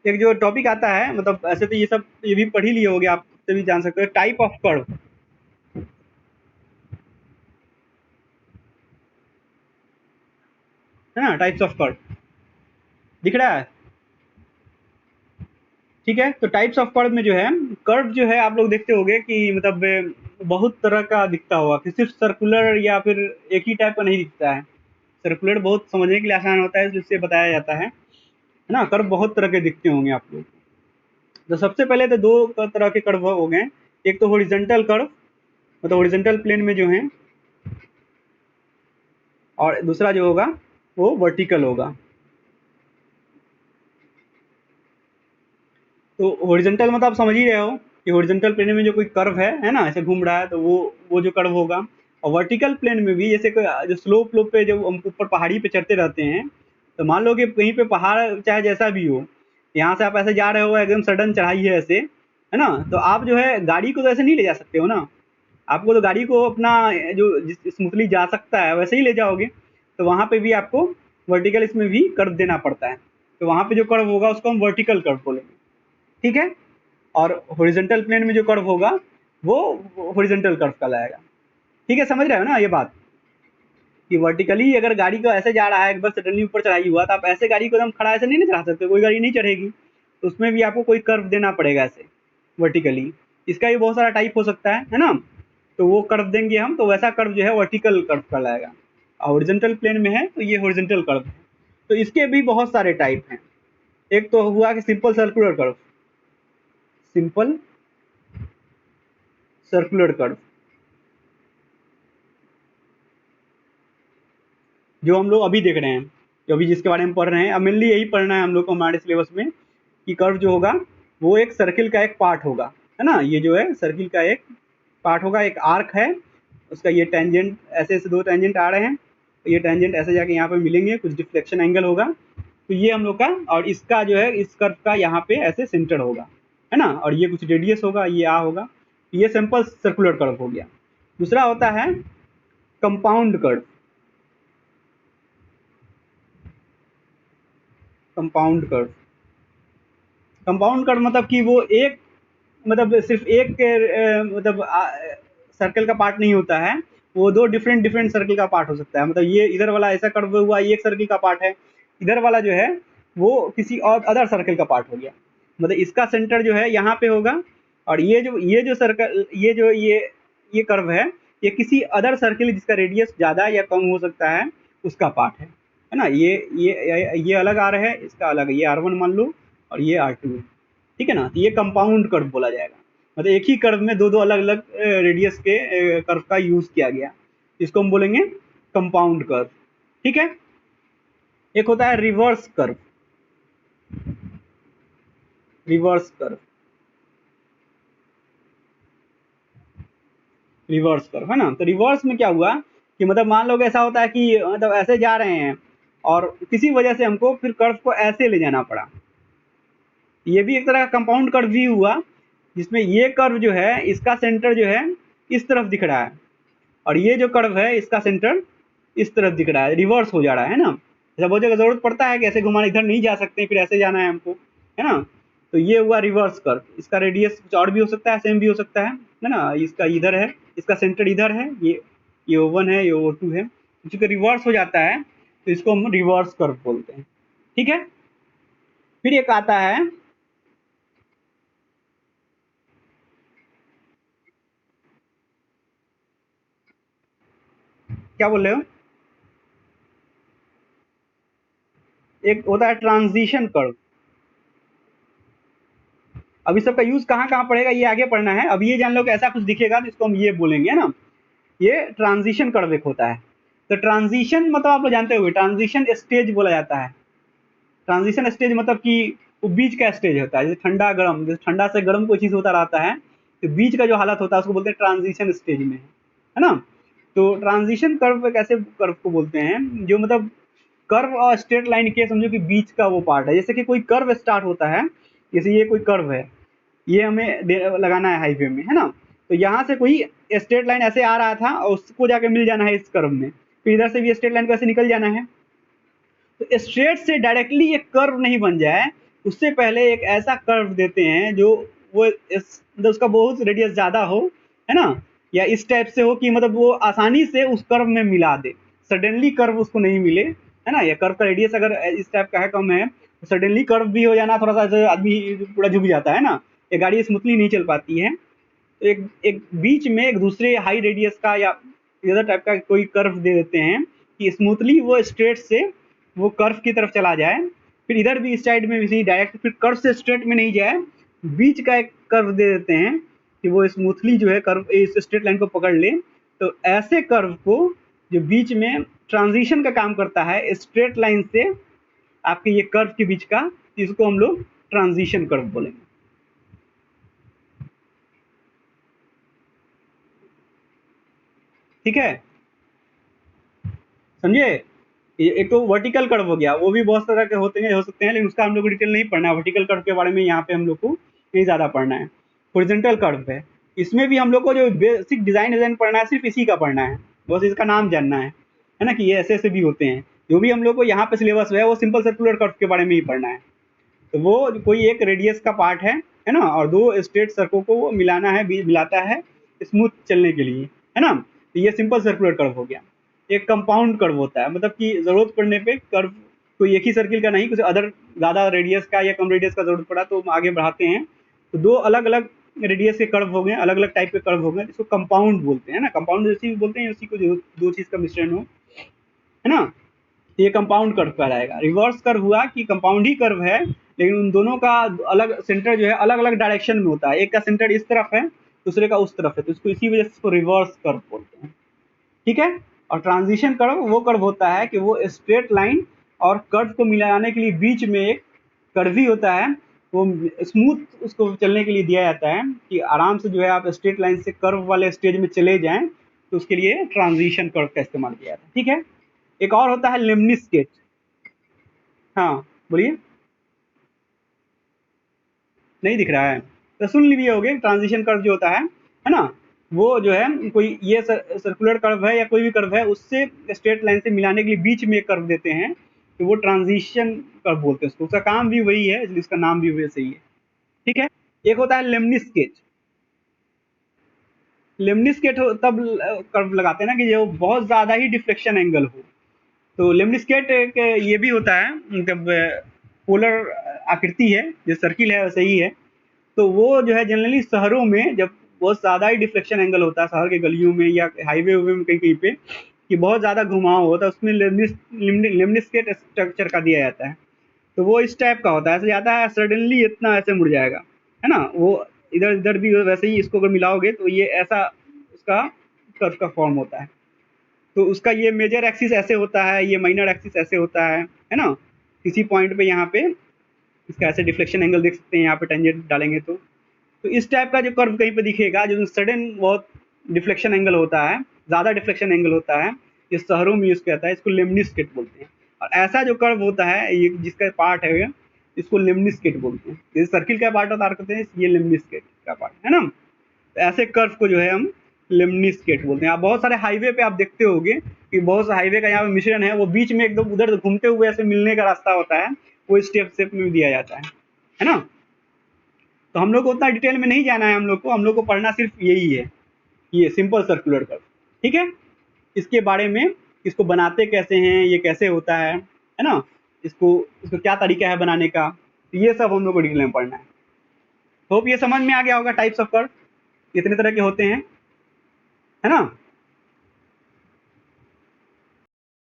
एक जो टॉपिक आता है, मतलब ऐसे तो ये सब ये भी पढ़ ही लिए होगे, आप से भी जान सकते हो, टाइप ऑफ कर्व, है ना, टाइप्स ऑफ कर्व दिख रहा है। ठीक है, तो टाइप्स ऑफ कर्व में जो है, कर्व जो है आप लोग देखते होंगे कि मतलब बहुत तरह का दिखता होगा, कि सिर्फ सर्कुलर या फिर एक ही टाइप का नहीं दिखता है। सर्कुलर बहुत समझने के लिए आसान होता है, जिससे बताया जाता है ना। कर्व बहुत तरह के दिखते होंगे आप लोग। तो सबसे पहले तो दो तरह के कर्व हो गए, एक तो हॉरिजॉन्टल कर्व, मतलब हॉरिजॉन्टल प्लेन में जो है, और दूसरा जो होगा वो वर्टिकल होगा। तो हॉरिजॉन्टल मतलब आप समझ ही रहे हो कि हॉरिजॉन्टल प्लेन में जो कोई कर्व है ना, ऐसे घूम रहा है, तो वो जो कर्व होगा। और वर्टिकल प्लेन में भी जैसे कोई जो स्लोप पे जो हम ऊपर पहाड़ी पे चढ़ते रहते हैं, तो मान लो कि कहीं पे पहाड़ चाहे जैसा भी हो, यहाँ से आप ऐसे जा रहे हो, एकदम सडन चढ़ाई है ऐसे, है ना, तो आप जो है गाड़ी को तो ऐसे नहीं ले जा सकते हो ना। आपको तो गाड़ी को अपना जो स्मूथली जा सकता है वैसे ही ले जाओगे। तो वहाँ पे भी आपको वर्टिकल इसमें भी कर्व देना पड़ता है। तो वहाँ पे जो कर्व होगा उसको हम वर्टिकल कर्व बोलेंगे। ठीक है, और हॉरिजॉन्टल प्लेन में जो कर्व होगा वो हॉरिजॉन्टल कर्व कहलाएगा। ठीक है, समझ रहे हो ना ये बात, कि वर्टिकली अगर गाड़ी को ऐसे जा रहा है, एक बार सडनली ऊपर चढ़ाई हुआ, तो आप ऐसे गाड़ी को एकदम खड़ा ऐसे नहीं ना चढ़ा सकते, कोई गाड़ी नहीं चढ़ेगी। तो उसमें भी आपको कोई कर्व देना पड़ेगा ऐसे वर्टिकली। इसका भी बहुत सारा टाइप हो सकता है ना। तो वो कर्व देंगे हम, तो वैसा कर्व जो है वर्टिकल कर्व कहलाएगा। हॉरिजॉन्टल प्लेन में है तो ये हॉरिजॉन्टल कर्व है। तो इसके भी बहुत सारे टाइप हैं। एक तो हुआ कि simple circular curve, simple circular curve, जो हम लोग अभी देख रहे हैं, जो अभी जिसके बारे में पढ़ रहे हैं। अब मेनली यही पढ़ना है हम लोग को हमारे सिलेबस में, कि कर्व जो होगा वो एक सर्किल का एक पार्ट होगा, है ना। ये जो है सर्किल का एक पार्ट होगा, एक आर्क है उसका, ये टेंजेंट ऐसे ऐसे दो टेंजेंट आ रहे हैं, तो ये टेंजेंट ऐसे जाके यहाँ पे मिलेंगे, कुछ डिफ्लेक्शन एंगल होगा, तो ये हम लोग का, और इसका जो है इस कर्व का यहाँ पे ऐसे सेंटर होगा, है ना, और ये कुछ रेडियस होगा, ये आ होगा। ये सिंपल सर्कुलर कर्व हो गया। दूसरा होता है compound curve. Compound curve, compound curve मतलब कि वो एक, मतलब सिर्फ एक मतलब सर्कल का पार्ट नहीं होता है, वो दो डिफरेंट डिफरेंट सर्कल का पार्ट हो सकता है। मतलब ये इधर वाला ऐसा कर्व हुआ, ये एक सर्कल का पार्ट है, इधर वाला जो है वो किसी और अदर सर्कल का पार्ट हो गया। मतलब इसका सेंटर जो है यहाँ पे होगा, और ये जो सर्कल, ये कर्व है किसी अदर सर्कल जिसका रेडियस ज़्यादा या कम हो सकता है उसका पार्ट है ना। ये अलग आ रहा है, इसका अलग है, ये R1 मान लो और ये R2 है। ठीक है ना, तो ये कंपाउंड कर्व बोला जाएगा। मतलब एक ही कर्व में दो दो अलग अलग रेडियस के कर्व का यूज किया गया, इसको हम बोलेंगे कंपाउंड कर्व। ठीक है, एक होता है reverse curve. Reverse curve, reverse curve, है ना। तो रिवर्स में क्या हुआ कि मतलब मान लो कि ऐसा होता है कि मतलब ऐसे जा रहे हैं, और किसी वजह से हमको फिर कर्व को ऐसे ले जाना पड़ा। ये भी एक तरह का कंपाउंड कर्व भी हुआ, जिसमें ये कर्व जो है इसका सेंटर जो है इस तरफ दिख रहा है, और ये जो कर्व है इसका सेंटर इस तरफ दिख रहा है, रिवर्स हो जा रहा है ना। जब बहुत जगह जरूरत पड़ता है कि ऐसे घुमाना, इधर नहीं जा सकते फिर ऐसे जाना है हमको, है ना। तो ये हुआ रिवर्स कर्व। इसका रेडियस कुछ और भी हो सकता है, सेम भी हो सकता है ना। इसका इधर है, इसका सेंटर इधर है, ये O1 है, ये O2 है। चूंकि रिवर्स हो जाता है तो इसको हम रिवर्स कर्व बोलते हैं। ठीक है, फिर एक आता है, क्या बोल रहे हो, एक होता है ट्रांजिशन कर्व। अब इस सबका यूज कहाँ कहाँ पड़ेगा ये आगे पढ़ना है। अब ये जान लो कि ऐसा कुछ दिखेगा तो इसको हम ये बोलेंगे, है ना। ये ट्रांजिशन कर्व एक होता है। तो ट्रांजिशन मतलब आप लोग जानते होंगे, ट्रांजिशन स्टेज बोला जाता है। ट्रांजिशन स्टेज मतलब कि वो बीच का स्टेज होता है, जैसे ठंडा गर्म, जैसे ठंडा से गर्म कोई चीज़ होता रहता है, तो बीच का जो हालत होता है उसको बोलते हैं ट्रांजिशन स्टेज में, है ना। तो ट्रांजिशन कर्व एक ऐसे कर्व को बोलते हैं जो मतलब कर्व और स्ट्रेट लाइन के समझो कि बीच का वो पार्ट है। जैसे कि कोई कर्व स्टार्ट होता है, जैसे ये कोई कर्व है, ये हमें लगाना है हाईवे में, है ना। तो यहाँ से कोई स्ट्रेट लाइन ऐसे आ रहा था और उसको जाके मिल जाना है इस कर्व में, फिर इधर से भी स्ट्रेट लाइन को ऐसे निकल जाना है। तो स्ट्रेट से डायरेक्टली एक कर्व नहीं बन जाए, उससे पहले एक ऐसा कर्व देते हैं जो वो मतलब उसका बहुत रेडियस ज़्यादा हो, है ना, या इस टाइप से हो कि मतलब वो आसानी से उस कर्व में मिला दे, सडनली कर्व उसको नहीं मिले, है ना, या कर्व का रेडियस अगर इस टाइप का है कम है तो सडनली कर्व भी हो जाना, थोड़ा सा ऐसे आदमी पूरा झुक जाता है ना, ये गाड़ी स्मूथली नहीं चल पाती है। तो एक एक बीच में एक दूसरे हाई रेडियस का या इधर टाइप का कोई कर्व दे देते हैं कि स्मूथली वो स्ट्रेट से वो कर्व की तरफ चला जाए, फिर इधर भी इस साइड में भी डायरेक्ट फिर कर्व से स्ट्रेट में नहीं जाए, बीच का एक कर्व दे देते हैं कि वो स्मूथली जो है कर्व इस स्ट्रेट लाइन को पकड़ ले। तो ऐसे कर्व को जो बीच में ट्रांजिशन का काम करता है स्ट्रेट लाइन से आपके ये कर्व के बीच का, इसको हम लोग ट्रांजिशन कर्व बोलेंगे। ठीक है, समझे। एक तो वर्टिकल कर्व हो गया, वो भी बहुत तरह के होते हैं हो सकते हैं, लेकिन उसका हम लोग को डिटेल नहीं पढ़ना है, वर्टिकल कर्व के बारे में यहाँ पे हम लोग को नहीं ज़्यादा पढ़ना है। हॉरिजॉन्टल कर्व है, इसमें भी हम लोग को जो बेसिक डिज़ाइन पढ़ना है सिर्फ इसी का पढ़ना है, बस इसका नाम जानना है ना, कि ये ऐसे ऐसे भी होते हैं। जो भी हम लोग को यहाँ पे सिलेबस है वो सिंपल सर्कुलर कर्व के बारे में ही पढ़ना है। तो वो कोई एक रेडियस का पार्ट है ना, और दो स्ट्रेट सर्कल को वो मिलाना है, मिलाता है स्मूथ चलने के लिए, है ना। तो ये सिंपल सर्कुलर कर्व हो गया। एक कंपाउंड कर्व होता है, मतलब कि ज़रूरत पड़ने पे कर्व कोई एक ही सर्किल का नहीं, कुछ अदर ज़्यादा रेडियस का या कम रेडियस का ज़रूरत पड़ा तो हम आगे बढ़ाते हैं। तो दो अलग अलग रेडियस के कर्व हो गए, अलग अलग टाइप के कर्व हो गए, जिसको कंपाउंड बोलते हैं ना, कंपाउंड जैसे बोलते हैं उसी को जो दो चीज़ का मिश्रण हो, है ना। ये कंपाउंड कर्व कहलाएगा। रिवर्स कर्व हुआ कि कंपाउंड ही कर्व है, लेकिन उन दोनों का अलग सेंटर जो है अलग अलग डायरेक्शन में होता है, एक का सेंटर इस तरफ है दूसरे का उस तरफ है, तो इसको इसी वजह से इसको रिवर्स कर्व बोलते हैं। ठीक है। और ट्रांजिशन कर्व वो कर्व होता है कि वो स्ट्रेट लाइन और कर्व को मिलाने के लिए बीच में एक कर्व ही होता है, वो स्मूथ उसको चलने के लिए दिया जाता है कि आराम से जो है आप स्ट्रेट लाइन से कर्व वाले स्टेज में चले जाएं, तो उसके लिए ट्रांजिशन कर्व का इस्तेमाल किया जाता है। ठीक है। एक और होता है लेमनिस्केट। हाँ, बोलिए। नहीं दिख रहा है तो सुन लीजिए, हो गए ट्रांजिशन कर्व जो होता है ना, वो जो है कोई ये सर्कुलर कर्व है या कोई भी कर्व है उससे स्ट्रेट लाइन से मिलाने के लिए बीच में एक कर्व देते हैं, तो वो ट्रांजिशन कर्व बोलते हैं उसको, उसका काम भी वही है इसलिए इसका नाम भी वैसे ही है। ठीक है। एक होता है लेमनिस्केट। लेमनिस्केट तब कर्व लगाते हैं ना कि जो बहुत ज़्यादा ही डिफ्लेक्शन एंगल हो। तो लेमनिस्केट एक ये भी होता है, मतलब पोलर आकृति है, जो सर्किल है वैसे ही है। तो वो जो है जनरली शहरों में जब बहुत ज़्यादा ही डिफ्लेक्शन एंगल होता है शहर के गलियों में या हाईवे में कहीं कहीं पे कि बहुत ज़्यादा घुमाव होता है, उसमें लेमनिस्केट स्ट्रक्चर का दिया जाता है। तो वो इस टाइप का होता है, ऐसे जाता है सडनली इतना ऐसे मुड़ जाएगा, है ना। वो इधर इधर भी वैसे ही, इसको अगर मिलाओगे तो ये ऐसा उसका कर्व का फॉर्म होता है। तो उसका ये मेजर एक्सिस ऐसे होता है, ये माइनर एक्सिस ऐसे होता है ना। किसी पॉइंट पे यहाँ पे इसका ऐसे डिफ्लेक्शन एंगल देख सकते हैं, यहाँ पे टेंजेंट डालेंगे तो इस टाइप का जो कर्व कहीं पे दिखेगा जो सडन बहुत डिफ्लेक्शन एंगल होता है, ज़्यादा डिफ्लेक्शन एंगल होता है, ये शहरों में यूज़ किया जाता है, इसको लेमनिस्केट बोलते हैं। और ऐसा जो कर्व होता है ये जिसका पार्ट है इसको लेमनिस्केट बोलते हैं। जैसे सर्किल का पार्ट बता करते हैं, ये लेमनिस्केट का पार्ट है ना। तो ऐसे कर्व को जो है हम लेमनिस्केट बोलते हैं। आप बहुत सारे हाईवे पे आप देखते होंगे कि बहुत से हाईवे का यहाँ पे मिश्रण है, वो बीच में एकदम उधर घूमते हुए ऐसे मिलने का रास्ता होता है, वो स्टेप शेप में दिया जाता है ना। तो हम लोग को उतना डिटेल में नहीं जाना है, हम लोग को पढ़ना सिर्फ यही है, ये सिंपल सर्कुलर कर्व। ठीक है। इसके बारे में, इसको बनाते कैसे हैं, ये कैसे होता है ना, इसको इसको क्या तरीका है बनाने का, तो ये सब हम लोग को डिटेल में पढ़ना है। होप ये समझ में आ गया होगा टाइप्स ऑफ कर्व कितने तरह के होते हैं, है ना।